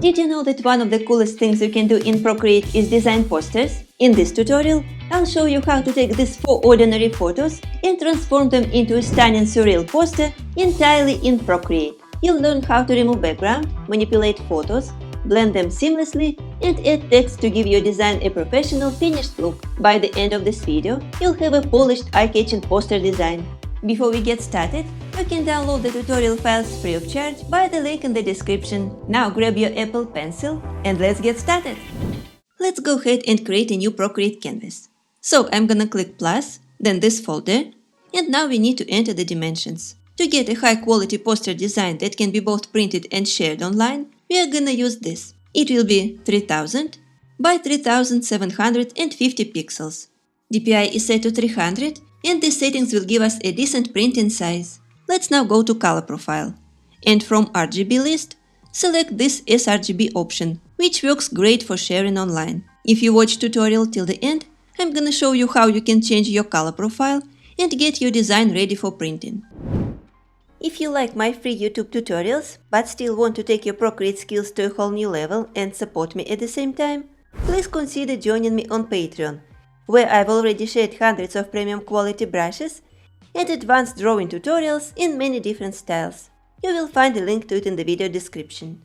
Did you know that one of the coolest things you can do in Procreate is design posters? In this tutorial, I'll show you how to take these 4 ordinary photos and transform them into a stunning surreal poster entirely in Procreate. You'll learn how to remove background, manipulate photos, blend them seamlessly, and add text to give your design a professional finished look. By the end of this video, you'll have a polished, eye-catching poster design. Before we get started, you can download the tutorial files free of charge by the link in the description. Now grab your Apple Pencil and let's get started. Let's go ahead and create a new Procreate canvas. So I'm gonna click plus, then this folder, and now we need to enter the dimensions. To get a high quality poster design that can be both printed and shared online, we are gonna use this. It will be 3000 by 3750 pixels. DPI is set to 300 and these settings will give us a decent printing size. Let's now go to color profile. And from RGB list, select this sRGB option, which works great for sharing online. If you watch tutorial till the end, I'm gonna show you how you can change your color profile and get your design ready for printing. If you like my free YouTube tutorials, but still want to take your Procreate skills to a whole new level and support me at the same time, please consider joining me on Patreon, where I've already shared hundreds of premium quality brushes and advanced drawing tutorials in many different styles. You will find a link to it in the video description.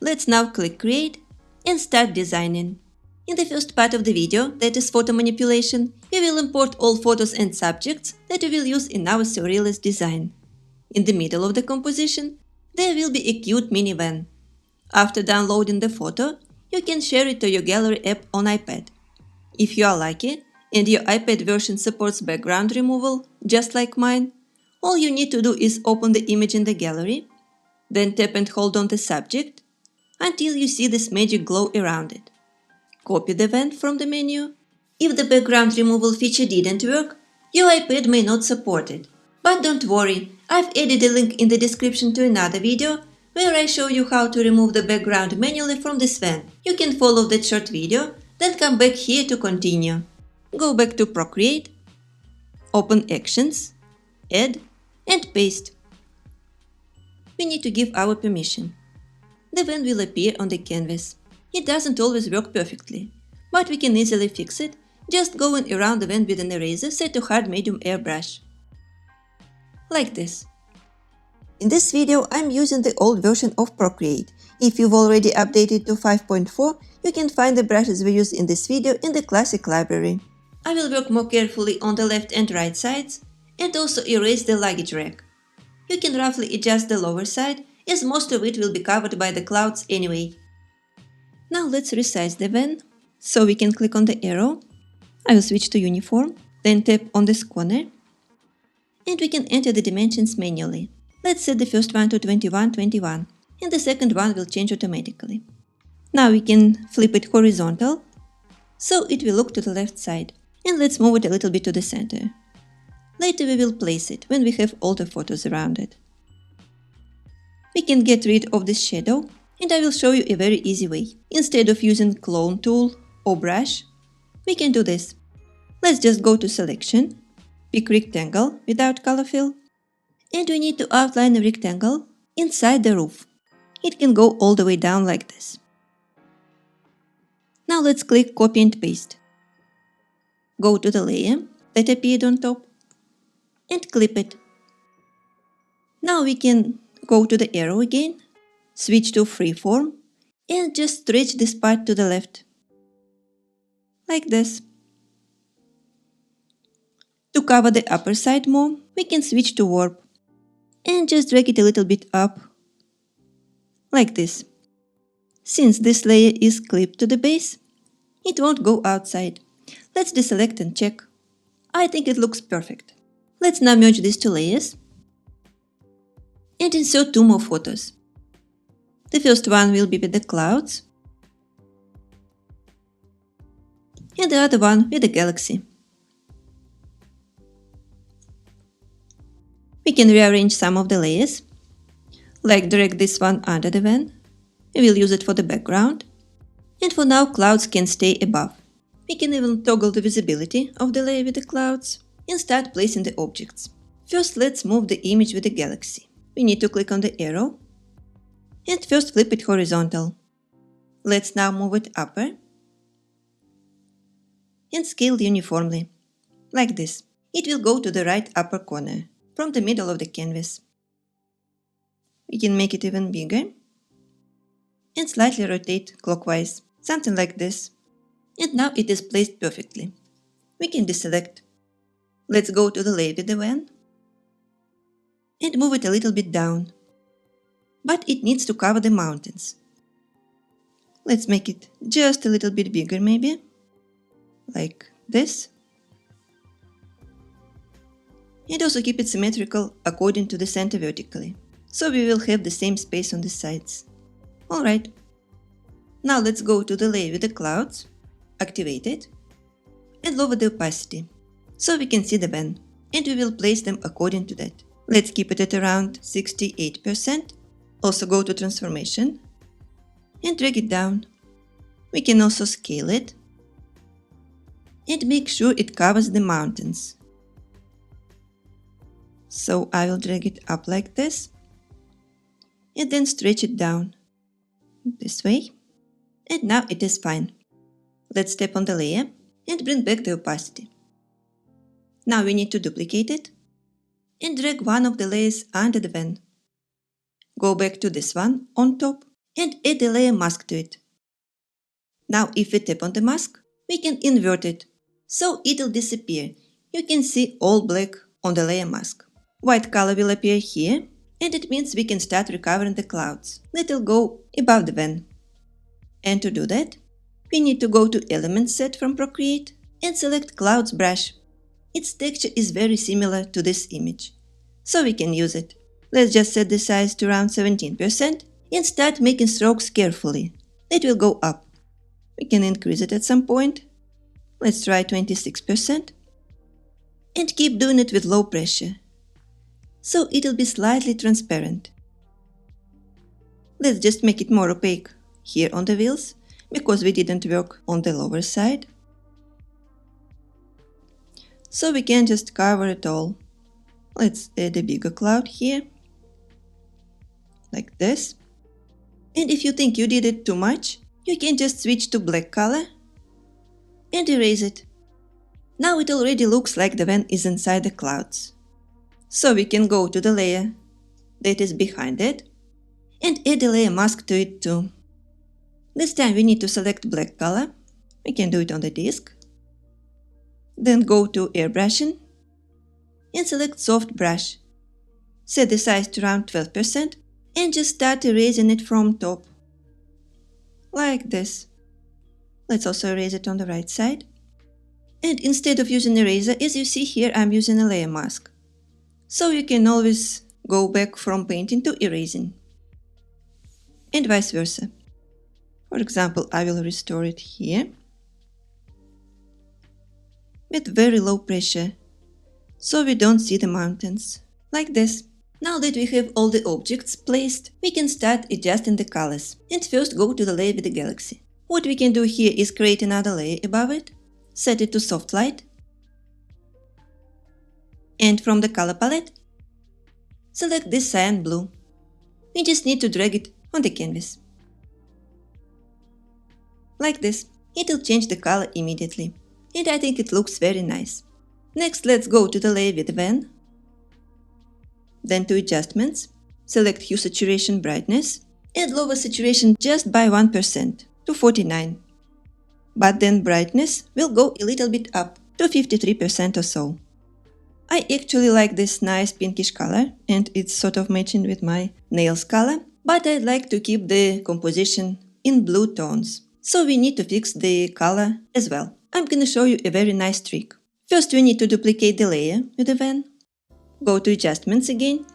Let's now click Create and start designing. In the first part of the video, that is photo manipulation, we will import all photos and subjects that we will use in our surrealist design. In the middle of the composition, there will be a cute minivan. After downloading the photo, you can share it to your gallery app on iPad. If you are lucky and your iPad version supports background removal, just like mine, all you need to do is open the image in the gallery, then tap and hold on the subject until you see this magic glow around it. Copy the van from the menu. If the background removal feature didn't work, your iPad may not support it. But don't worry, I've added a link in the description to another video where I show you how to remove the background manually from this van. You can follow that short video, then come back here to continue. Go back to Procreate, open Actions, Add, and Paste. We need to give our permission. The van will appear on the canvas. It doesn't always work perfectly, but we can easily fix it just going around the van with an eraser set to hard medium airbrush. Like this. In this video I'm using the old version of Procreate. If you've already updated to 5.4, you can find the brushes we use in this video in the classic library. I will work more carefully on the left and right sides and also erase the luggage rack. You can roughly adjust the lower side as most of it will be covered by the clouds anyway. Now let's resize the van, so we can click on the arrow. I will switch to uniform, then tap on this corner, and we can enter the dimensions manually. Let's set the first one to 21, and the second one will change automatically. Now we can flip it horizontal, so it will look to the left side, and let's move it a little bit to the center. Later we will place it when we have all the photos around it. We can get rid of this shadow, and I will show you a very easy way. Instead of using clone tool or brush, we can do this. Let's just go to selection, pick rectangle without color fill, and we need to outline a rectangle inside the roof. It can go all the way down like this. Now let's click copy and paste. Go to the layer that appeared on top and clip it. Now we can go to the arrow again, switch to freeform, and just stretch this part to the left. Like this. To cover the upper side more, we can switch to warp and just drag it a little bit up. Like this. Since this layer is clipped to the base, it won't go outside. Let's deselect and check. I think it looks perfect. Let's now merge these two layers and insert 2 more photos. The first one will be with the clouds, and the other one with the galaxy. We can rearrange some of the layers, like drag this one under the van. We will use it for the background, and for now clouds can stay above. We can even toggle the visibility of the layer with the clouds and start placing the objects. First let's move the image with the galaxy. We need to click on the arrow, And first flip it horizontal. Let's now move it upper and scale uniformly, like this. It will go to the right upper corner, from the middle of the canvas. We can make it even bigger and slightly rotate clockwise, something like this. And now it is placed perfectly. We can deselect. Let's go to the layer with the van and move it a little bit down. But it needs to cover the mountains. Let's make it just a little bit bigger maybe, like this. And also keep it symmetrical according to the center vertically, so we will have the same space on the sides. Alright, now let's go to the layer with the clouds, activate it, and lower the opacity, so we can see the van, and we will place them according to that. Let's keep it at around 68%, also go to transformation, and drag it down. We can also scale it, and make sure it covers the mountains. So I will drag it up like this, and then stretch it down, this way, and now it is fine. Let's tap on the layer and bring back the opacity. Now we need to duplicate it, and drag one of the layers under the van. Go back to this one on top, and add a layer mask to it. Now if we tap on the mask, we can invert it, so it will disappear. You can see all black on the layer mask. White color will appear here, and it means we can start recovering the clouds that will go above the van. And to do that, we need to go to Element Set from Procreate and select Clouds brush. Its texture is very similar to this image, so we can use it. Let's just set the size to around 17% and start making strokes carefully. It will go up. We can increase it at some point. Let's try 26%. And keep doing it with low pressure, so it will be slightly transparent. Let's just make it more opaque here on the wheels, because we didn't work on the lower side. So we can just cover it all. Let's add a bigger cloud here, like this. And if you think you did it too much, you can just switch to black color and erase it. Now it already looks like the van is inside the clouds. So we can go to the layer that is behind it and add a layer mask to it too. This time we need to select black color. We can do it on the disk. Then go to airbrushing and select soft brush. Set the size to around 12% and just start erasing it from top. Like this. Let's also erase it on the right side. And instead of using eraser, as you see here, I'm using a layer mask. So you can always go back from painting to erasing. And vice versa. For example, I will restore it here with very low pressure, so we don't see the mountains. Like this. Now that we have all the objects placed, we can start adjusting the colors. And first go to the layer with the galaxy. What we can do here is create another layer above it, set it to soft light, and from the color palette, select this cyan blue. We just need to drag it on the canvas. Like this. It will change the color immediately, and I think it looks very nice. Next, let's go to the layer with the van, then to adjustments, select hue saturation brightness, and lower saturation just by 1% to 49. But then brightness will go a little bit up to 53% or so. I actually like this nice pinkish color, and it's sort of matching with my nails color, but I'd like to keep the composition in blue tones, so we need to fix the color as well. I'm gonna show you a very nice trick. First we need to duplicate the layer with the van, go to adjustments again,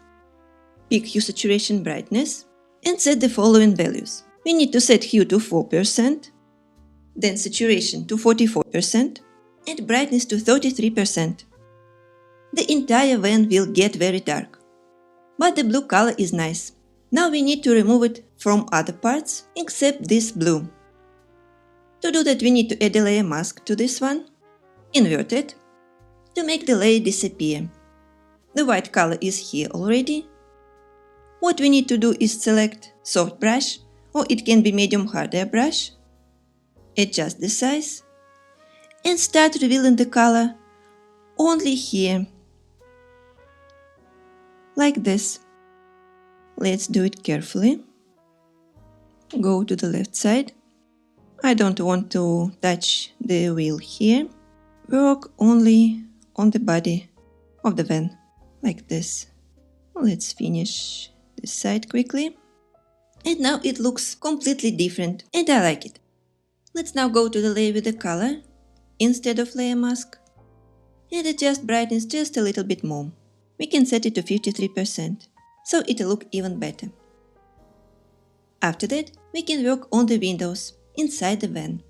pick hue saturation brightness, and set the following values. We need to set hue to 4%, then saturation to 44%, and brightness to 33%. The entire van will get very dark, but the blue color is nice. Now we need to remove it from other parts except this blue. To do that, we need to add a layer mask to this one, invert it, to make the layer disappear. The white color is here already. What we need to do is select soft brush, or it can be medium harder brush. Adjust the size and start revealing the color only here, like this. Let's do it carefully. Go to the left side. I don't want to touch the wheel here. Work only on the body of the van, like this. Let's finish this side quickly. And now it looks completely different and I like it. Let's now go to the layer with the color instead of layer mask and adjust brightness just a little bit more. We can set it to 53%, so it'll look even better. After that, we can work on the windows inside the van.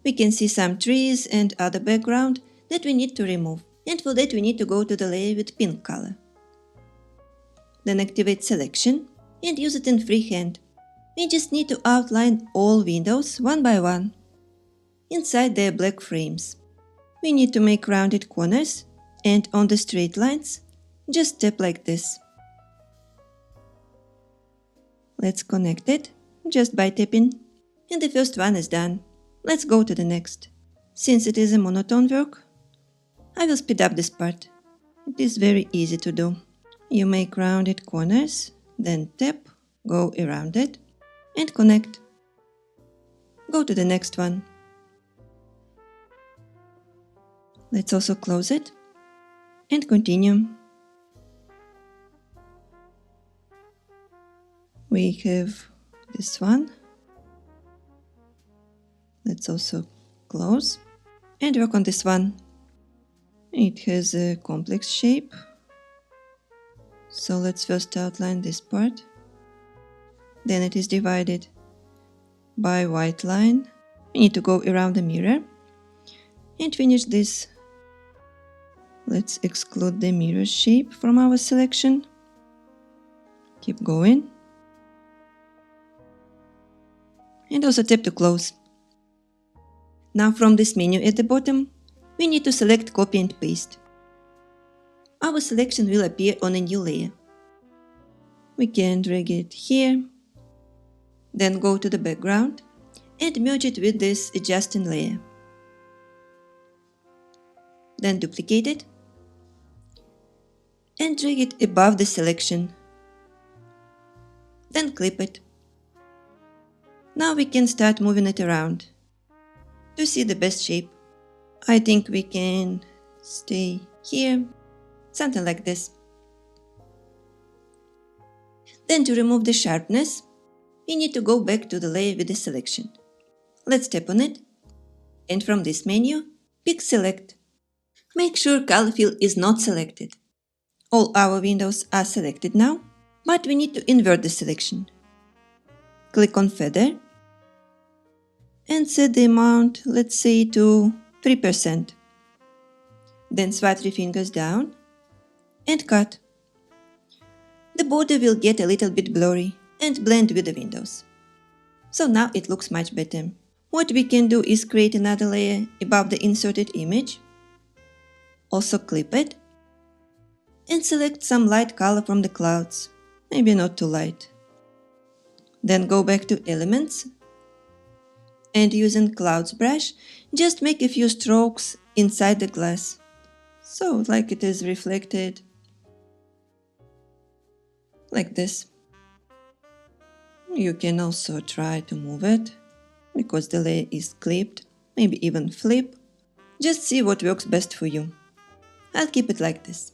We can see some trees and other background that we need to remove, and for that we need to go to the layer with pink color. Then activate selection and use it in freehand. We just need to outline all windows one by one inside their black frames. We need to make rounded corners, and on the straight lines, just tap like this. Let's connect it just by tapping, and the first one is done. Let's go to the next. Since it is a monotone work, I will speed up this part. It is very easy to do. You make rounded corners, then tap, go around it, and connect. Go to the next one. Let's also close it and continue. We have this one. Let's also close and work on this one. It has a complex shape. So let's first outline this part. Then it is divided by white line. We need to go around the mirror and finish this. Let's exclude the mirror shape from our selection. Keep going. And also tap to close. Now from this menu at the bottom, we need to select copy and paste. Our selection will appear on a new layer. We can drag it here, then go to the background and merge it with this adjusting layer. Then duplicate it and drag it above the selection. Then clip it. Now we can start moving it around to see the best shape. I think we can stay here, something like this. Then to remove the sharpness, we need to go back to the layer with the selection. Let's tap on it, and from this menu, pick Select. Make sure Color Fill is not selected. All our windows are selected now, but we need to invert the selection. Click on Feather and set the amount, let's say, to 3%. Then swipe 3 fingers down and cut. The border will get a little bit blurry and blend with the windows. So now it looks much better. What we can do is create another layer above the inserted image. Also clip it and select some light color from the clouds, maybe not too light. Then go back to Elements and using Clouds brush, just make a few strokes inside the glass, so like it is reflected, like this. You can also try to move it, because the layer is clipped, maybe even flip. Just see what works best for you. I'll keep it like this.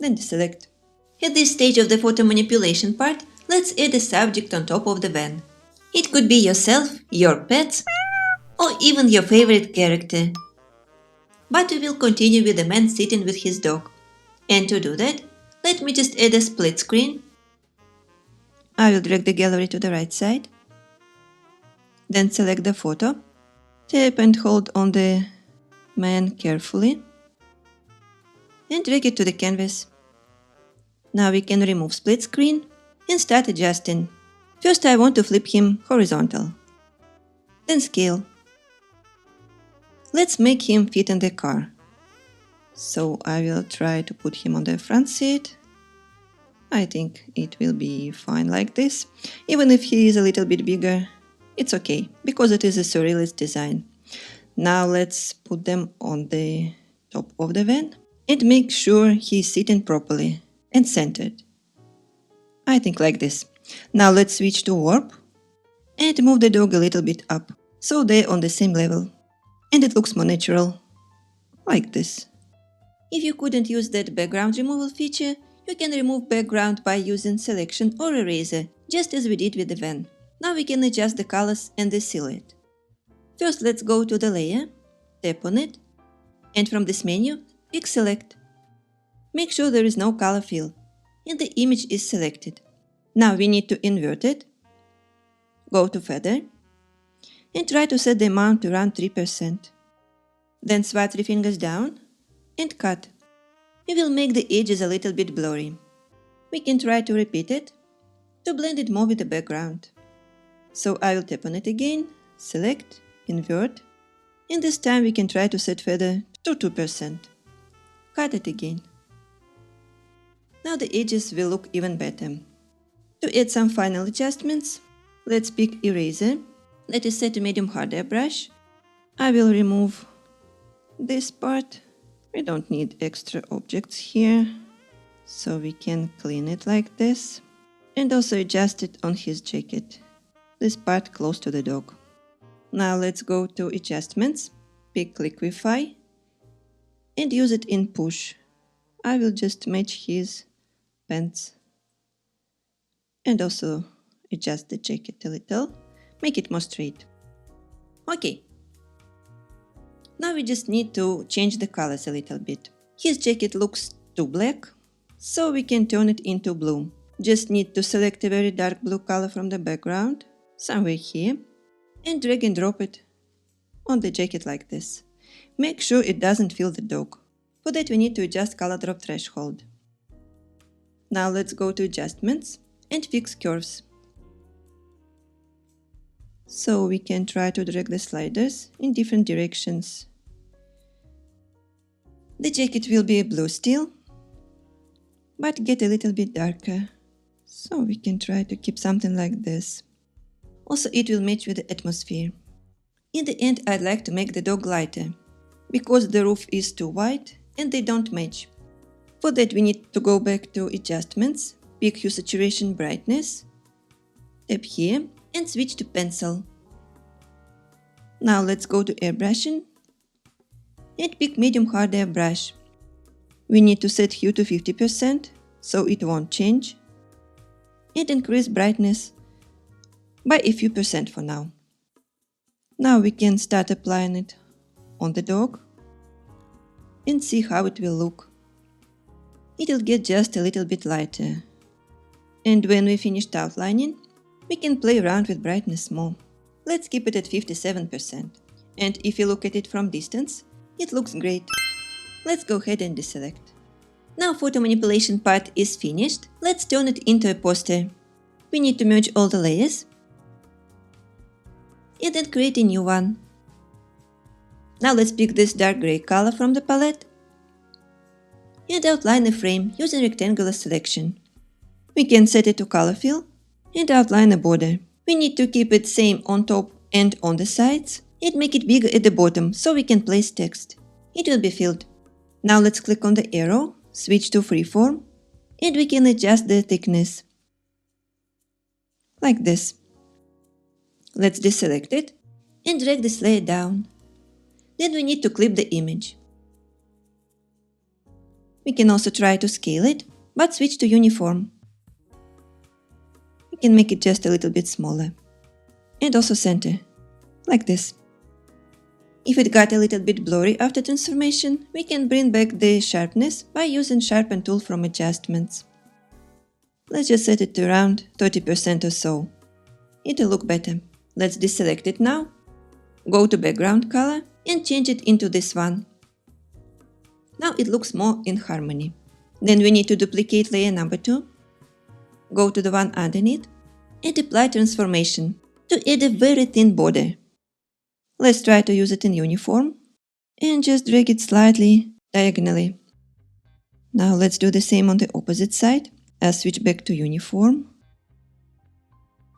Then deselect. At this stage of the photo manipulation part, let's add a subject on top of the van. It could be yourself, your pets, or even your favorite character. But we will continue with the man sitting with his dog. And to do that, let me just add a split screen. I will drag the gallery to the right side. Then select the photo. Tap and hold on the man carefully. And drag it to the canvas. Now we can remove split screen and start adjusting. First I want to flip him horizontal. Then scale. Let's make him fit in the car. So I will try to put him on the front seat, I think it will be fine like this. Even if he is a little bit bigger, it's okay, because it is a surrealist design. Now let's put them on the top of the van and make sure he's sitting properly and centered. I think like this. Now let's switch to warp and move the dog a little bit up, so they're on the same level. And it looks more natural, like this. If you couldn't use that background removal feature, you can remove background by using selection or eraser, just as we did with the van. Now we can adjust the colors and the silhouette. First let's go to the layer, tap on it, and from this menu, pick select. Make sure there is no color fill, and the image is selected. Now we need to invert it. Go to feather, and try to set the amount to around 3%. Then swipe 3 fingers down, and cut. We will make the edges a little bit blurry. We can try to repeat it, to blend it more with the background. So I will tap on it again, select, invert, and this time we can try to set feather to 2%. Cut it again. Now the edges will look even better. To add some final adjustments, let's pick eraser, that is set to medium hard airbrush. I will remove this part. We don't need extra objects here, so we can clean it like this. And also adjust it on his jacket, this part close to the dog. Now let's go to adjustments, pick liquify, and use it in push. I will just match his pants. And also adjust the jacket a little, make it more straight. Okay. Now we just need to change the colors a little bit. His jacket looks too black, so we can turn it into blue. Just need to select a very dark blue color from the background, somewhere here, and drag and drop it on the jacket like this. Make sure it doesn't fill the dog. For that we need to adjust color drop threshold. Now let's go to adjustments and fix curves. So we can try to drag the sliders in different directions. The jacket will be blue still, but get a little bit darker. So we can try to keep something like this. Also it will match with the atmosphere. In the end I'd like to make the dog lighter, because the roof is too white and they don't match. For that we need to go back to adjustments, pick hue saturation brightness, tap here and switch to pencil. Now let's go to airbrushing and pick medium hard airbrush. We need to set hue to 50% so it won't change, and increase brightness by a few percent for now. Now we can start applying it on the dog and see how it will look. It'll get just a little bit lighter. And when we finished outlining, we can play around with brightness more. Let's keep it at 57%. And if you look at it from distance, it looks great. Let's go ahead and deselect. Now photo manipulation part is finished. Let's turn it into a poster. We need to merge all the layers and then create a new one. Now let's pick this dark gray color from the palette and outline a frame using rectangular selection. We can set it to color fill and outline a border. We need to keep it same on top and on the sides and make it bigger at the bottom so we can place text. It will be filled. Now let's click on the arrow, switch to freeform, and we can adjust the thickness. Like this. Let's deselect it and drag this layer down. Then we need to clip the image. We can also try to scale it, but switch to uniform. We can make it just a little bit smaller. And also center, like this. If it got a little bit blurry after transformation, we can bring back the sharpness by using Sharpen tool from adjustments. Let's just set it to around 30% or so. It'll look better. Let's deselect it now. Go to background color and change it into this one. Now it looks more in harmony. Then we need to duplicate layer number 2. Go to the one underneath and apply transformation to add a very thin border. Let's try to use it in uniform and just drag it slightly diagonally. Now let's do the same on the opposite side. I'll switch back to uniform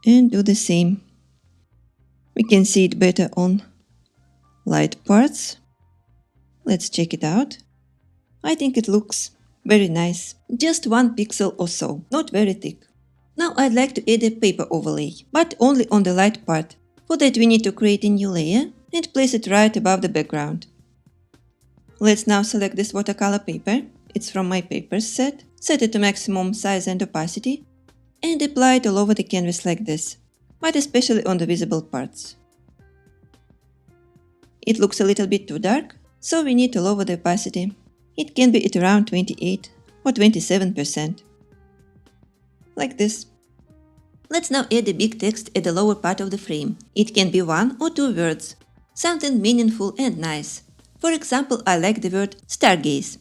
and do the same. We can see it better on light parts. Let's check it out. I think it looks very nice. Just 1 pixel or so, not very thick. Now I'd like to add a paper overlay, but only on the light part. For that we need to create a new layer and place it right above the background. Let's now select this watercolor paper. It's from my papers set. Set it to maximum size and opacity and apply it all over the canvas like this, but especially on the visible parts. It looks a little bit too dark, so we need to lower the opacity. It can be at around 28 or 27%. Like this. Let's now add a big text at the lower part of the frame. It can be 1 or 2 words, something meaningful and nice. For example, I like the word stargaze.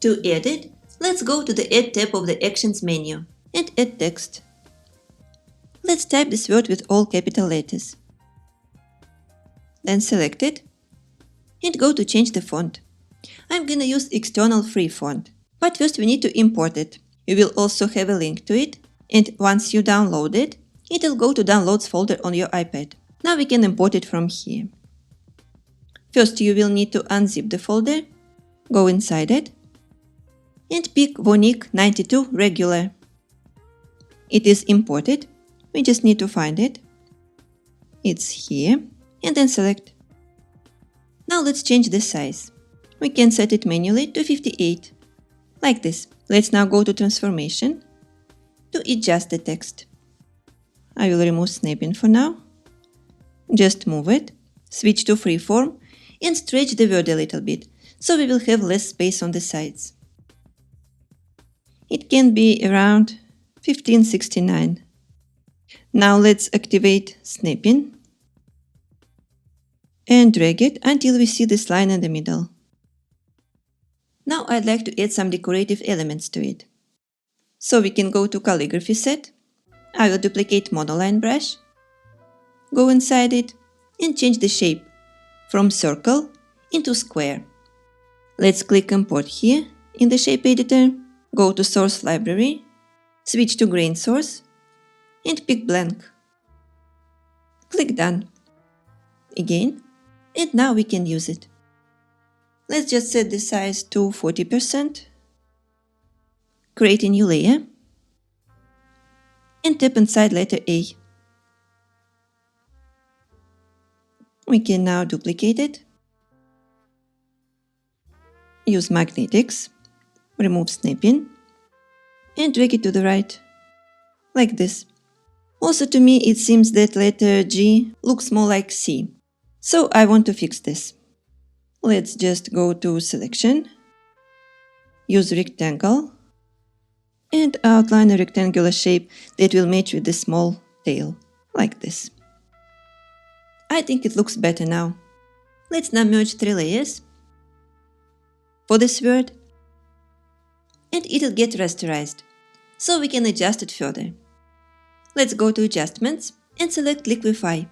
To add it, let's go to the Add tab of the Actions menu and add text. Let's type this word with all capital letters. Then select it and go to change the font. I'm gonna use external free font, but first we need to import it. You will also have a link to it, and once you download it, it'll go to Downloads folder on your iPad. Now we can import it from here. First you will need to unzip the folder, go inside it, and pick Vonik 92 regular. It is imported, we just need to find it. It's here, and then select. Now let's change the size. We can set it manually to 58, like this. Let's now go to Transformation to adjust the text. I will remove snapping for now. Just move it, switch to freeform and stretch the word a little bit, so we will have less space on the sides. It can be around 1569. Now let's activate snapping and drag it until we see this line in the middle. Now I'd like to add some decorative elements to it. So we can go to Calligraphy set. I will duplicate monoline brush, go inside it and change the shape from circle into square. Let's click Import here in the shape editor, go to Source Library, switch to Grain Source and pick Blank. Click Done. Again, and now we can use it. Let's just set the size to 40%, create a new layer, and tap inside letter A. We can now duplicate it, use magnetics, remove snapping, and drag it to the right, like this. Also to me it seems that letter G looks more like C, so I want to fix this. Let's just go to Selection, use Rectangle, and outline a rectangular shape that will match with the small tail, like this. I think it looks better now. Let's now merge 3 layers for this word, and it'll get rasterized, so we can adjust it further. Let's go to Adjustments and select Liquify.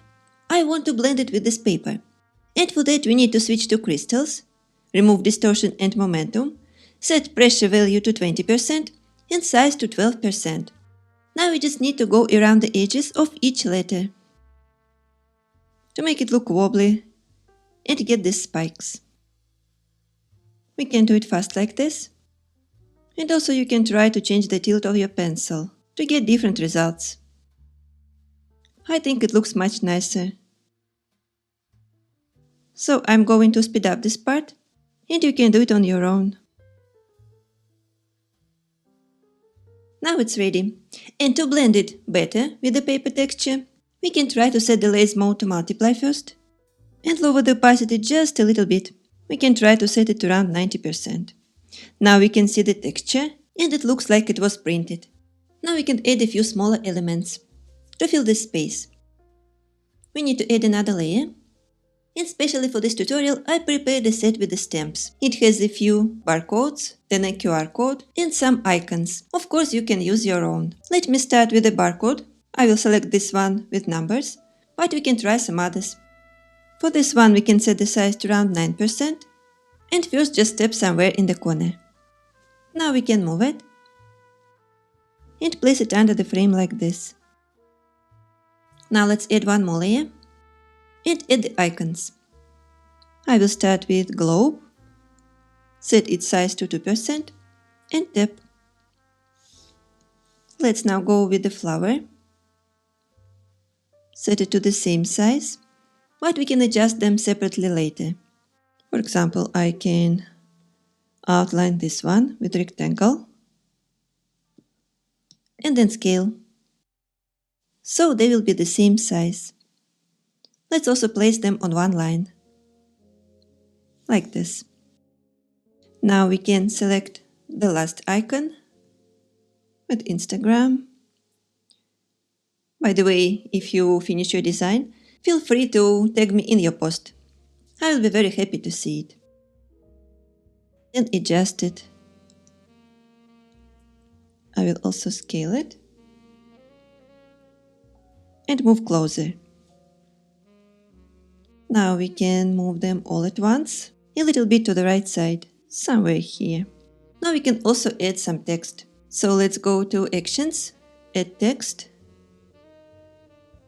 I want to blend it with this paper. And for that we need to switch to crystals, remove distortion and momentum, set pressure value to 20% and size to 12%. Now we just need to go around the edges of each letter to make it look wobbly and get these spikes. We can do it fast like this. And also you can try to change the tilt of your pencil to get different results. I think it looks much nicer. So I'm going to speed up this part, and you can do it on your own. Now it's ready. And to blend it better with the paper texture, we can try to set the lathe mode to multiply first, and lower the opacity just a little bit. We can try to set it to around 90%. Now we can see the texture, and it looks like it was printed. Now we can add a few smaller elements to fill this space. We need to add another layer. And especially for this tutorial, I prepared a set with the stamps. It has a few barcodes, then a QR code, and some icons. Of course, you can use your own. Let me start with the barcode. I will select this one with numbers, but we can try some others. For this one, we can set the size to around 9%, and first just tap somewhere in the corner. Now we can move it. and place it under the frame like this. Now let's add one more layer and add the icons. I will start with globe, set its size to 2% and tap. Let's now go with the flower, set it to the same size, but we can adjust them separately later. For example, I can outline this one with rectangle and then scale, so they will be the same size. Let's also place them on one line, like this. Now we can select the last icon with Instagram. By the way, if you finish your design, feel free to tag me in your post. I will be very happy to see it. Then adjust it. I will also scale it and move closer. Now we can move them all at once, a little bit to the right side, somewhere here. Now we can also add some text. So let's go to Actions, Add Text,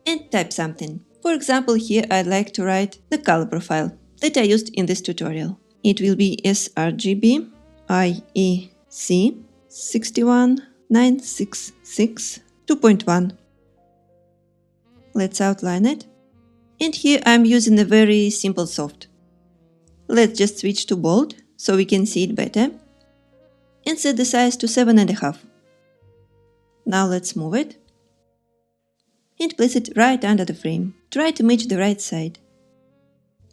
and type something. For example, here I'd like to write the color profile that I used in this tutorial. It will be sRGB IEC 61966 2.1. Let's outline it. And here I'm using a very simple soft. Let's just switch to bold so we can see it better. And set the size to 7.5. Now let's move it. And place it right under the frame. Try to match the right side.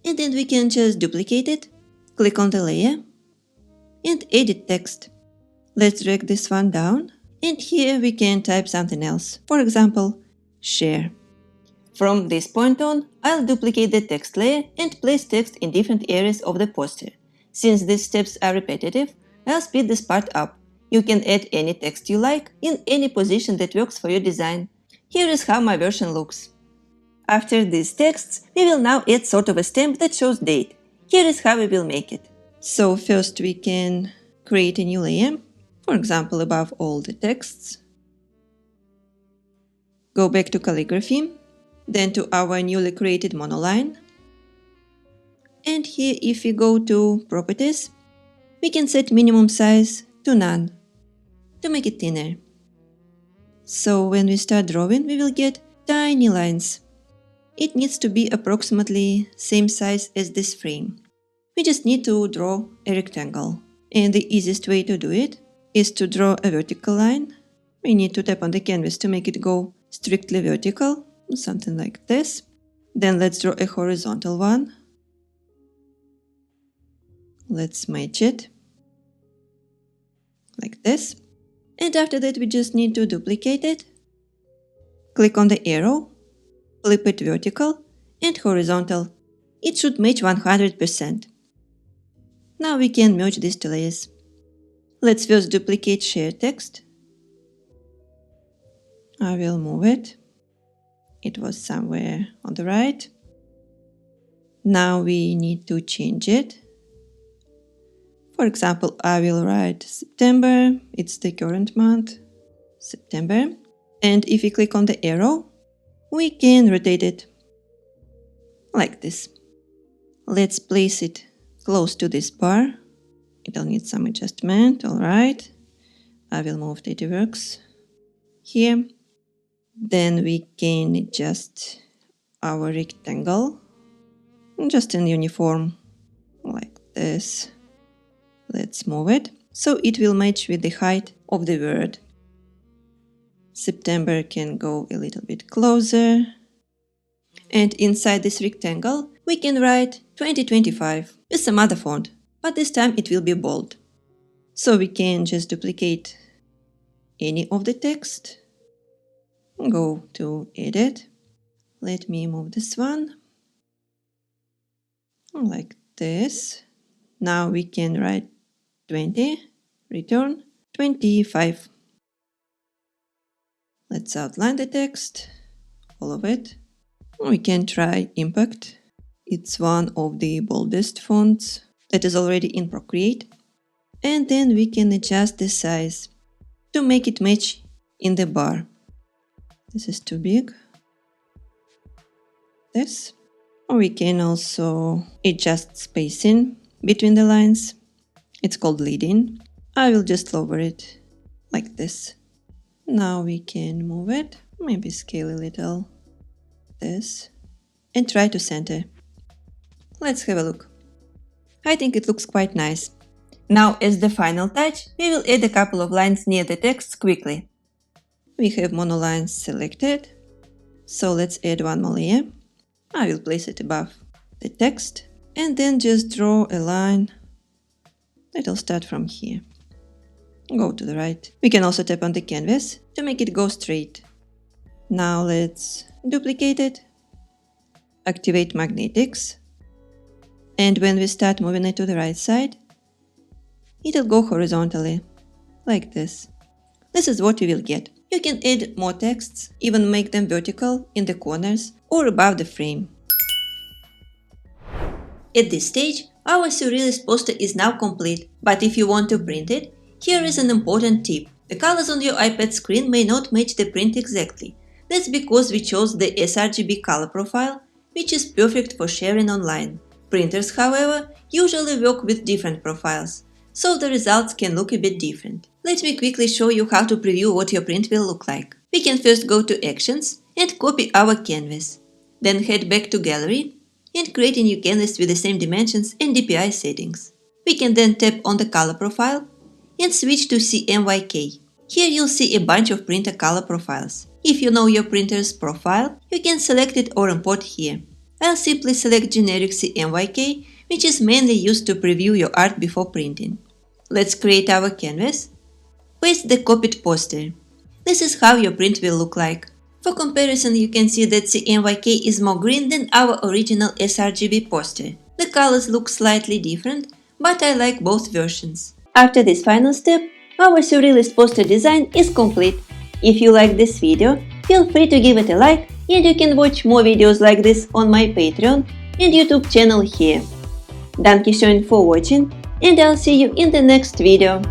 And then we can just duplicate it, click on the layer, and edit text. Let's drag this one down, and here we can type something else. For example, share. From this point on, I'll duplicate the text layer and place text in different areas of the poster. Since these steps are repetitive, I'll speed this part up. You can add any text you like in any position that works for your design. Here is how my version looks. After these texts, we will now add sort of a stamp that shows date. Here is how we will make it. So first we can create a new layer, for example above all the texts. Go back to calligraphy, then to our newly created monoline. And here if we go to properties, we can set minimum size to none to make it thinner. So when we start drawing, we will get tiny lines. It needs to be approximately same size as this frame. We just need to draw a rectangle. And the easiest way to do it is to draw a vertical line. We need to tap on the canvas to make it go strictly vertical, something like this. Then let's draw a horizontal one. Let's match it, like this. And after that we just need to duplicate it. Click on the arrow, flip it vertical and horizontal. It should match 100%. Now we can merge these two layers. Let's first duplicate share text. I will move it. It was somewhere on the right. Now we need to change it. For example, I will write September, it's the current month, September. And if we click on the arrow, we can rotate it like this. Let's place it close to this bar. It'll need some adjustment, alright. I will move Tatyworks here. Then we can adjust our rectangle, just in uniform, like this. Let's move it, so it will match with the height of the word. September can go a little bit closer. And inside this rectangle, we can write 2025 with some other font, but this time it will be bold. So we can just duplicate any of the text. Go to Edit. Let me move this one, like this. Now we can write 20, return 25. Let's outline the text, all of it. We can try Impact. It's one of the boldest fonts that is already in Procreate. And then we can adjust the size to make it match in the bar. This is too big. This. Or we can also adjust spacing between the lines. It's called leading. I will just lower it like this. Now we can move it, maybe scale a little. This. And try to center. Let's have a look. I think it looks quite nice. Now, as the final touch, we will add a couple of lines near the text quickly. We have monolines selected, so let's add one more layer. I will place it above the text and then just draw a line. It'll start from here. Go to the right. We can also tap on the canvas to make it go straight. Now let's duplicate it, activate magnetics, and when we start moving it to the right side, it'll go horizontally, like this. This is what you will get. You can add more texts, even make them vertical in the corners or above the frame. At this stage, our Surrealist poster is now complete, but if you want to print it, here is an important tip. The colors on your iPad screen may not match the print exactly. That's because we chose the sRGB color profile, which is perfect for sharing online. Printers, however, usually work with different profiles, so the results can look a bit different. Let me quickly show you how to preview what your print will look like. We can first go to Actions and copy our canvas. Then head back to Gallery and create a new canvas with the same dimensions and DPI settings. We can then tap on the color profile and switch to CMYK. Here you'll see a bunch of printer color profiles. If you know your printer's profile, you can select it or import here. I'll simply select generic CMYK, which is mainly used to preview your art before printing. Let's create our canvas. Paste the copied poster. This is how your print will look like. For comparison, you can see that CMYK is more green than our original sRGB poster. The colors look slightly different, but I like both versions. After this final step, our Surrealist poster design is complete. If you like this video, feel free to give it a like, and you can watch more videos like this on my Patreon and YouTube channel here. Danke schön for watching, and I'll see you in the next video.